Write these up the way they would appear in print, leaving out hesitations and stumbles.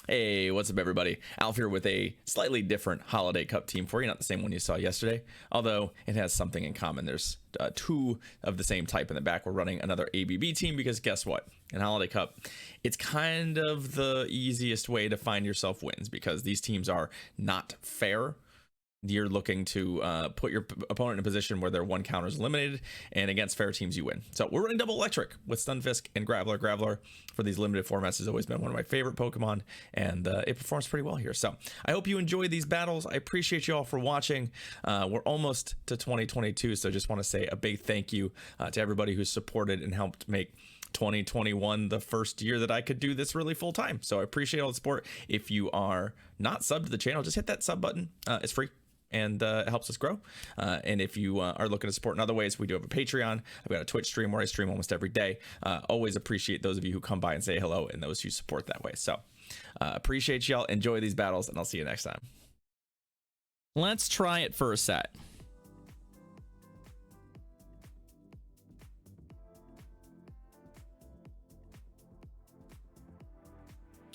Hey, what's up, everybody? Alf here with a slightly different Holiday Cup team for you. Not the same one you saw yesterday, although it has something in common. There's two of the same type in the back. We're running another ABB team because guess what? In Holiday Cup, it's kind of the easiest way to find yourself wins because these teams are not fair. You're looking to put your opponent in a position where their one counter is eliminated, and against fair teams you win. So we're running double electric with Stunfisk and Graveler. Graveler for these limited formats has always been one of my favorite Pokemon, and it performs pretty well here. So I hope you enjoy these battles. I appreciate you all for watching. We're almost to 2022, so just want to say a big thank you to everybody who's supported and helped make 2021 the first year that I could do this really full time. So I appreciate all the support. If you are not subbed to the channel, just hit that sub button. It's free. And it helps us grow. And if you are looking to support in other ways, we do have a Patreon. I've got a Twitch stream where I stream almost every day. Always appreciate those of you who come by and say hello and those who support that way. So appreciate y'all. Enjoy these battles, and I'll see you next time. Let's try it for a set.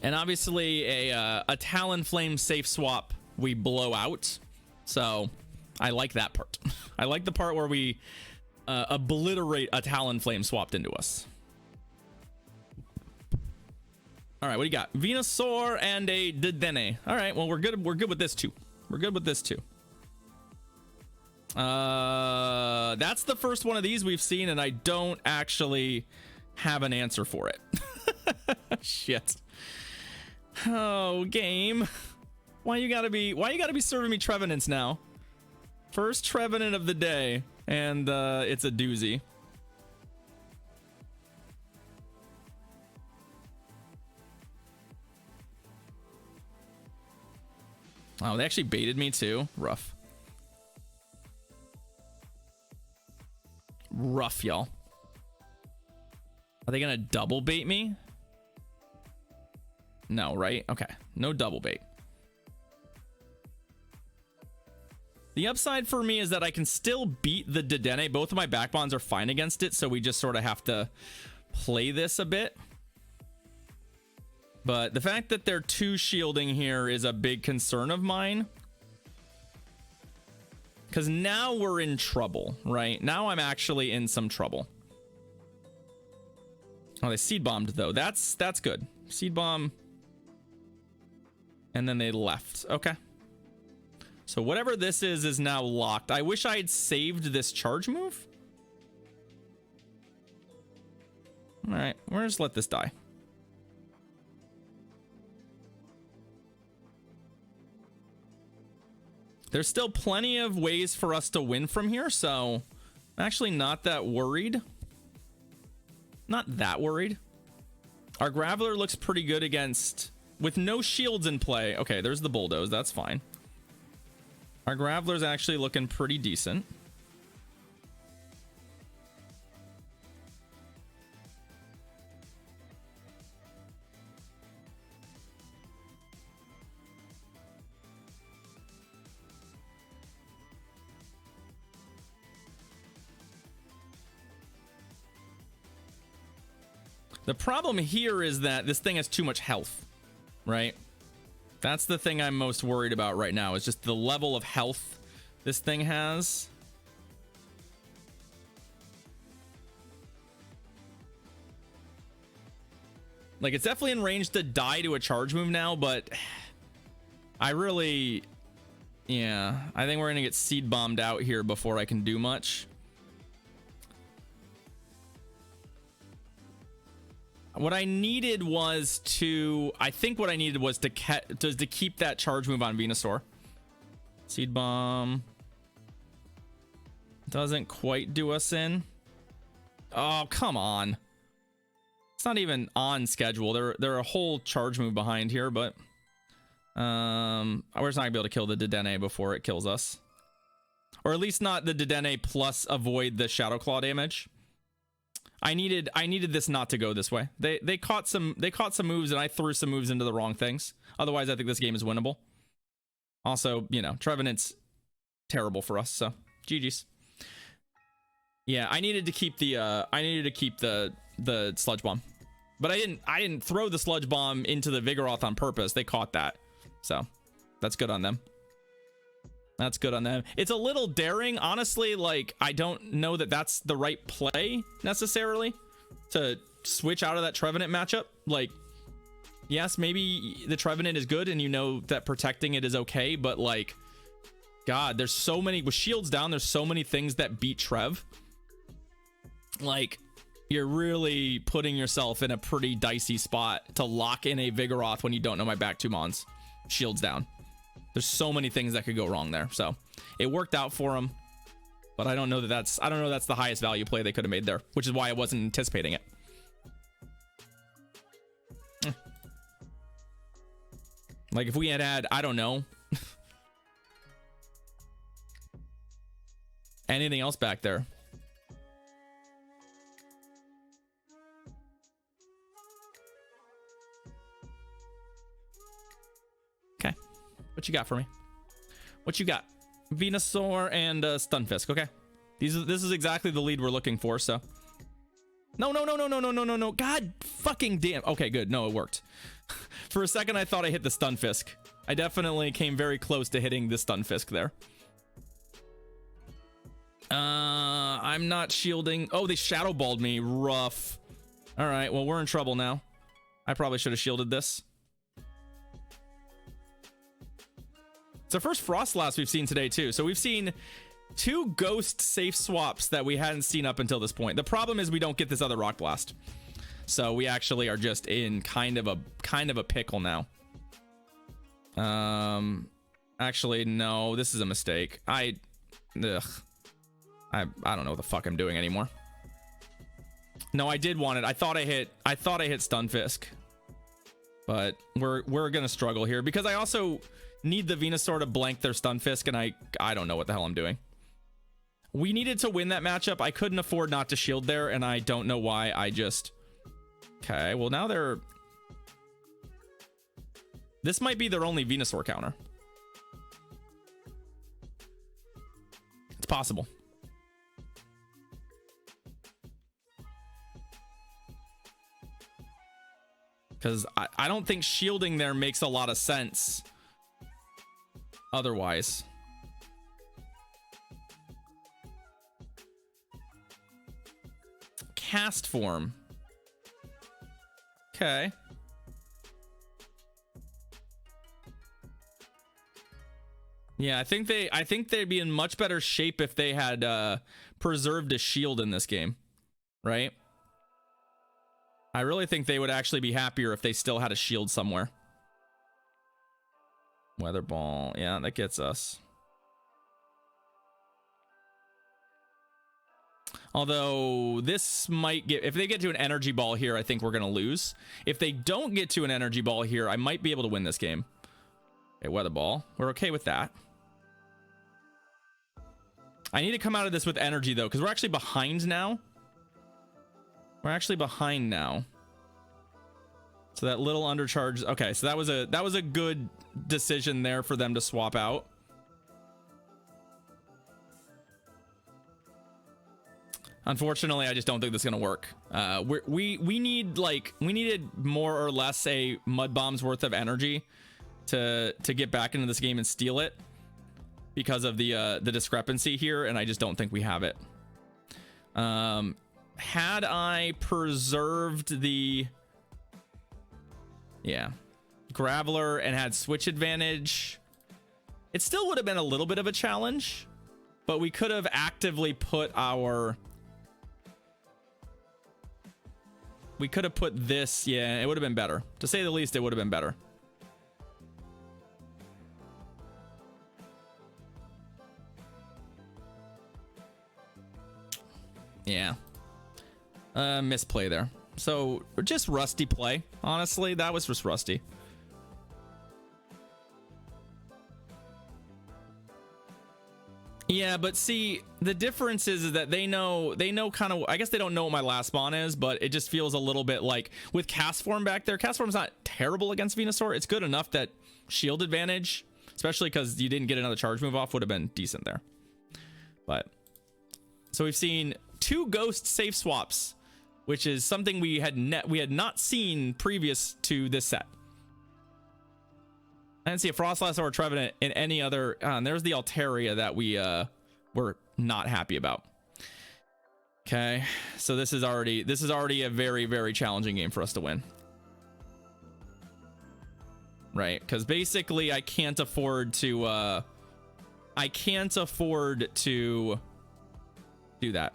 And obviously a Talonflame safe swap we blow out. So I like that part. I like the part where we obliterate a Talonflame swapped into us. All right, what do you got? Venusaur and a Dedenne. All right, well, we're good with this too. We're good with this too. That's the first one of these we've seen, and I don't actually have an answer for it. Shit. Oh, game. Why you gotta be serving me Trevenants now? First Trevenant of the day, and it's a doozy. Oh, they actually baited me too. Rough. Rough, y'all. Are they gonna double bait me? No, right? Okay, no double bait. The upside for me is that I can still beat the Dedenne. Both of my back bonds are fine against it, so we just sort of have to play this a bit. But the fact that they're two shielding here is a big concern of mine. Because now we're in trouble, right? Now I'm actually in some trouble. Oh, they seed bombed though. That's good. Seed bomb. And then they left. Okay. So whatever this is now locked. I wish I had saved this charge move. All right, we're just let this die. There's still plenty of ways for us to win from here, so I'm actually not that worried. Not that worried. Our Graveler looks pretty good against, with no shields in play. Okay, there's the Bulldoze, that's fine. Our Graveler's actually looking pretty decent. The problem here is that this thing has too much health, right? That's the thing I'm most worried about right now, is just the level of health this thing has. Like, it's definitely in range to die to a charge move now, but I really, yeah, I think we're gonna get seed bombed out here before I can do much. What I needed was to, I think what I needed was to keep that charge move on Venusaur. Seed bomb doesn't quite do us in. Oh, come on. It's not even on schedule. They're a whole charge move behind here, but we're just not gonna be able to kill the Dedenne before it kills us. Or at least not the Dedenne plus avoid the Shadow Claw damage. I needed this not to go this way. They caught some moves, and I threw some moves into the wrong things. Otherwise, I think this game is winnable. Also, you know, Trevenant's terrible for us, so GG's. Yeah, I needed to keep the Sludge Bomb. But I didn't throw the Sludge Bomb into the Vigoroth on purpose. They caught that. So that's good on them. That's good on them. It's a little daring, honestly. Like, I don't know that that's the right play necessarily to switch out of that Trevenant matchup. Like, yes, maybe the Trevenant is good and you know that protecting it is okay, but like, God, there's so many with shields down. There's so many things that beat Trev. Like, you're really putting yourself in a pretty dicey spot to lock in a Vigoroth when you don't know my back two mons. Shields down. There's so many things that could go wrong there. So it worked out for him, but I don't know that that's the highest value play they could have made there, which is why I wasn't anticipating it. Like if we had I don't know, anything else back there. Okay, what you got for me? What you got? Venusaur and Stunfisk. Okay, this is exactly the lead we're looking for. So no. God fucking damn. Okay, good. No, it worked. For a second, I thought I hit the Stunfisk. I definitely came very close to hitting the Stunfisk there. I'm not shielding. Oh, they Shadow Balled me. Rough. All right, well, we're in trouble now. I probably should have shielded this. It's our first Frostlass we've seen today, too. So we've seen 2 ghost safe swaps that we hadn't seen up until this point. The problem is we don't get this other Rock Blast. So we actually are just in kind of a pickle now. Actually, no, this is a mistake. I don't know what the fuck I'm doing anymore. No, I did want it. I thought I hit Stunfisk. But we're gonna struggle here because I also need the Venusaur to blank their Stunfisk, and I don't know what the hell I'm doing. We needed to win that matchup. I couldn't afford not to shield there, and I don't know why. I just... Okay, well now they're... This might be their only Venusaur counter. It's possible. Because I don't think shielding there makes a lot of sense otherwise. Cast form. Okay. Yeah, I think they'd be in much better shape if they had preserved a shield in this game, right? I really think they would actually be happier if they still had a shield somewhere. Weather Ball. Yeah, that gets us. Although this might get... If they get to an Energy Ball here, I think we're going to lose. If they don't get to an Energy Ball here, I might be able to win this game. Okay, Weather Ball. We're okay with that. I need to come out of this with energy, though, because we're actually behind now. We're actually behind now. So that little undercharge. Okay, so that was a good decision there for them to swap out. Unfortunately, I just don't think this is gonna work. We needed more or less a Mud Bomb's worth of energy to get back into this game and steal it because of the discrepancy here, and I just don't think we have it. Had I preserved the Graveler and had switch advantage, it still would have been a little bit of a challenge, but we could have actively put our... We could have put this, yeah, it would have been better. To say the least, it would have been better. Yeah. Misplay there. So, just rusty play. Honestly, that was just rusty. Yeah, but see, the difference is that they know kind of, I guess they don't know what my last spawn is, but it just feels a little bit like with Cast Form back there. Cast Form's not terrible against Venusaur. It's good enough that shield advantage, especially because you didn't get another charge move off, would have been decent there. But, so we've seen 2 ghost safe swaps which is something we had not seen previous to this set. I didn't see a Frostlass or a Trevenant in any other. And there's the Altaria that we were not happy about. Okay, so this is already a very, very challenging game for us to win. Right, because basically I can't afford to do that.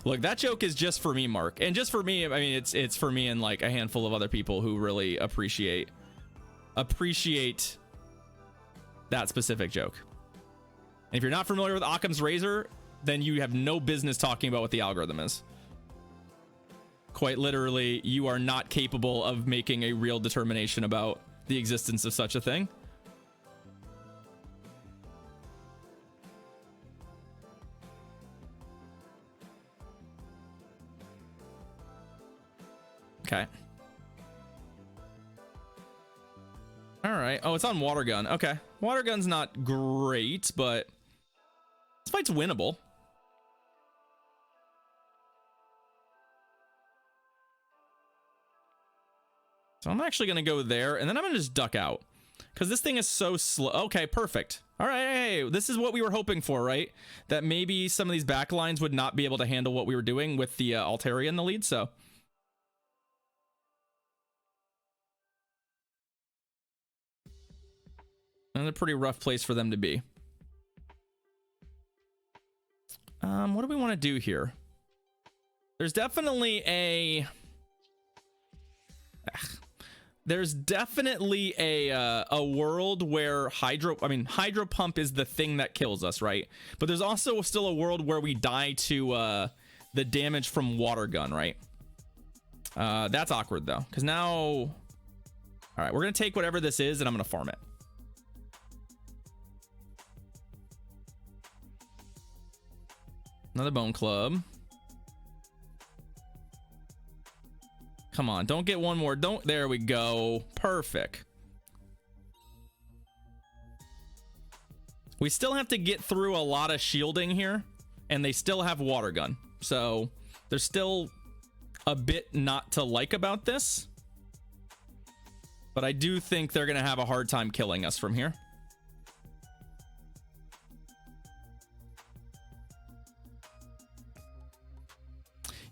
Look, that joke is just for me, Mark, and just for me. I mean, it's for me and like a handful of other people who really appreciate that specific joke. And if you're not familiar with Occam's razor, then you have no business talking about what the algorithm is. Quite literally, you are not capable of making a real determination about the existence of such a thing. Okay. All right. Oh, it's on Water Gun. Okay. Water Gun's not great, but this fight's winnable. So I'm actually going to go there, and then I'm going to just duck out because this thing is so slow. Okay, perfect. All right, hey, this is what we were hoping for, right? That maybe some of these back lines would not be able to handle what we were doing with the Altaria in the lead, so. Another pretty rough place for them to be. What do we want to do here? There's definitely a... a world where Hydro Pump is the thing that kills us, right? But there's also still a world where we die to the damage from Water Gun, right? That's awkward though, because now, all right, we're gonna take whatever this is and I'm gonna farm it. Another Bone Club. Come on, don't get one more. Don't. There we go. Perfect. We still have to get through a lot of shielding here, and they still have Water Gun. So there's still a bit not to like about this. But I do think they're going to have a hard time killing us from here.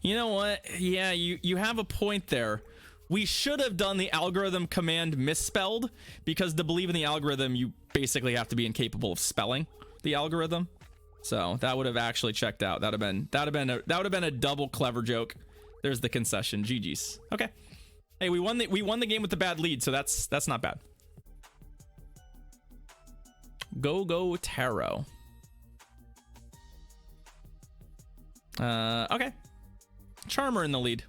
You know what? Yeah, you have a point there. We should have done the algorithm command misspelled, because to believe in the algorithm, you basically have to be incapable of spelling the algorithm. So that would have actually checked out. That would have been a double clever joke. There's the concession. GG's. Okay. Hey, we won the game with the bad lead, so that's not bad. Go Taro. Okay. Charmer in the lead.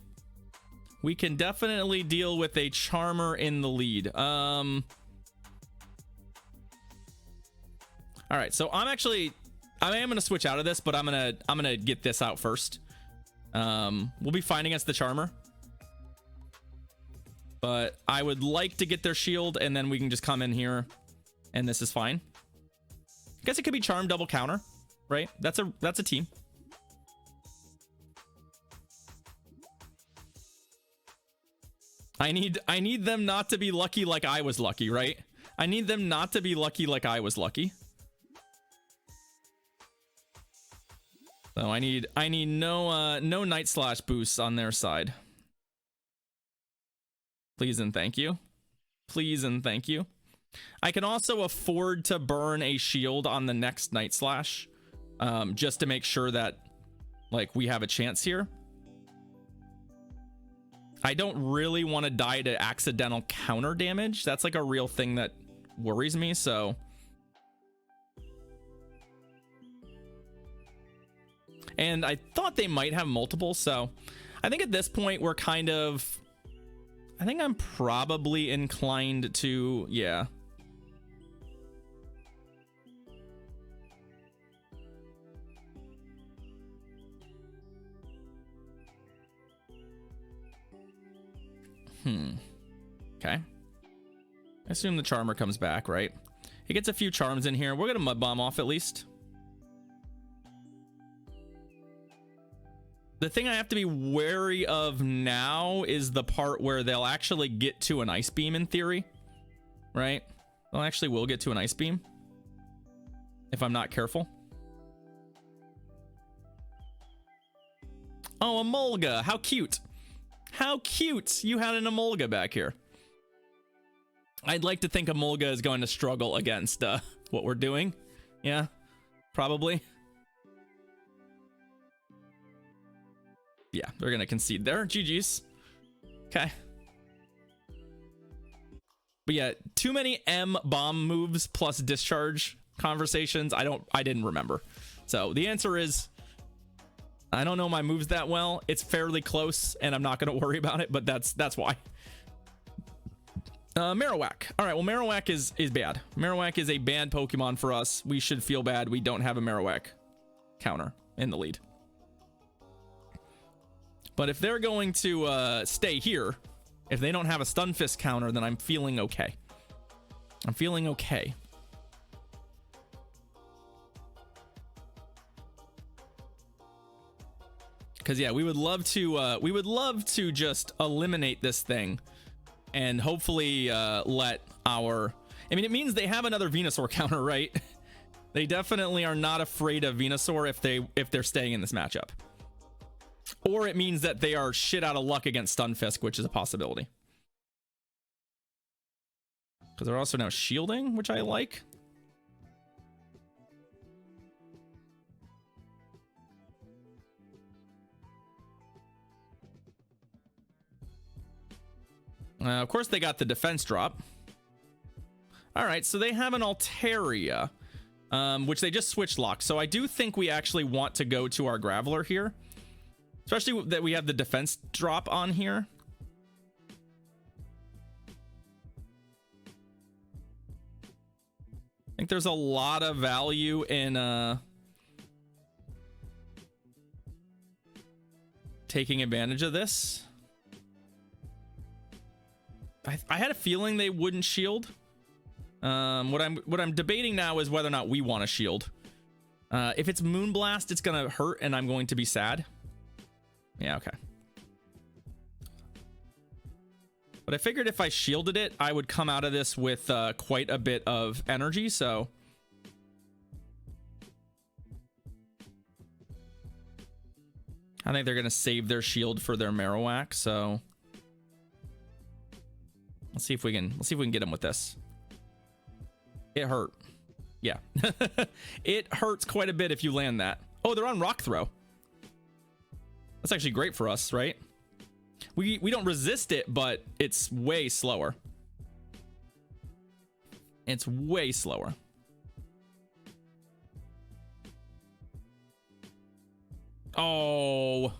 We can definitely deal with a Charmer in the lead. All right, so I am gonna switch out of this, but I'm gonna get this out first. We'll be fine against the Charmer, but I would like to get their shield, and then we can just come in here, and this is fine. I guess it could be Charm double counter, right? That's a team. I need them not to be lucky like I was lucky, right? I need them not to be lucky like I was lucky. So I need no Night Slash boosts on their side. Please and thank you. Please and thank you. I can also afford to burn a shield on the next Night Slash, just to make sure that like we have a chance here. I don't really want to die to accidental counter damage. That's like a real thing that worries me, so. And I thought they might have multiple, so I think at this point we're kind of, I think I'm probably inclined to, yeah. Okay. I assume the Charmer comes back, right? He gets a few charms in here. We're gonna Mud Bomb off at least. The thing I have to be wary of now is the part where they'll actually get to an ice beam in theory, right? They'll actually will get to an ice beam if I'm not careful. Oh, a Mulga. How cute. How cute. You had an Emolga back here. I'd like to think Emolga is going to struggle against what we're doing. Yeah, probably. Yeah, they're going to concede there. GG's. Okay. But yeah, too many M bomb moves plus discharge conversations. I didn't remember. So the answer is, I don't know my moves that well. It's fairly close, and I'm not going to worry about it, but that's why. Marowak. All right, well, Marowak is bad. Marowak is a bad Pokemon for us. We should feel bad we don't have a Marowak counter in the lead. But if they're going to stay here, if they don't have a Stunfisk counter, then I'm feeling okay. I'm feeling okay. Because yeah, we would love to just eliminate this thing, and hopefully let our. I mean, it means they have another Venusaur counter, right? They definitely are not afraid of Venusaur if they're staying in this matchup. Or it means that they are shit out of luck against Stunfisk, which is a possibility. Because they're also now shielding, which I like. Of course, they got the defense drop. All right, so they have an Altaria, which they just switched locked. So I do think we actually want to go to our Graveler here. Especially that we have the defense drop on here. I think there's a lot of value in taking advantage of this. I had a feeling they wouldn't shield. What I'm debating now is whether or not we want to shield. If it's Moonblast, it's gonna hurt, and I'm going to be sad. Yeah, okay. But I figured if I shielded it, I would come out of this with quite a bit of energy, so. I think they're gonna save their shield for their Marowak, so. Let's see if we can get him with this. It hurt. Yeah. It hurts quite a bit if you land that. Oh, they're on Rock Throw. That's actually great for us, right? We don't resist it, but it's way slower. It's way slower. Oh.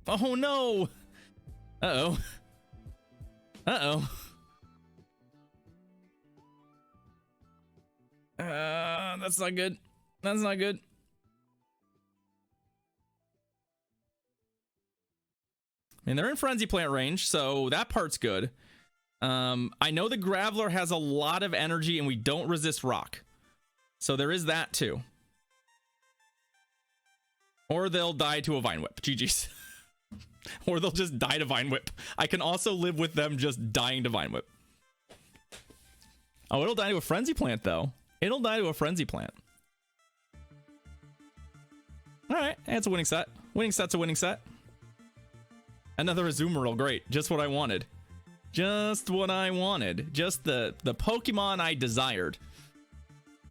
Oh no. Uh-oh. Uh-oh. That's not good. That's not good. I mean, they're in Frenzy Plant range, so that part's good. I know the Graveler has a lot of energy and we don't resist rock. So there is that too. Or they'll die to a Vine Whip. GG's. Or they'll just die to Vine Whip. I can also live with them just dying to Vine Whip. Oh, it'll die to a Frenzy Plant though. It'll die to a Frenzy Plant. Alright, it's a winning set. Winning set's a winning set. Another Azumarill, great. Just what I wanted. Just what I wanted. Just the Pokemon I desired.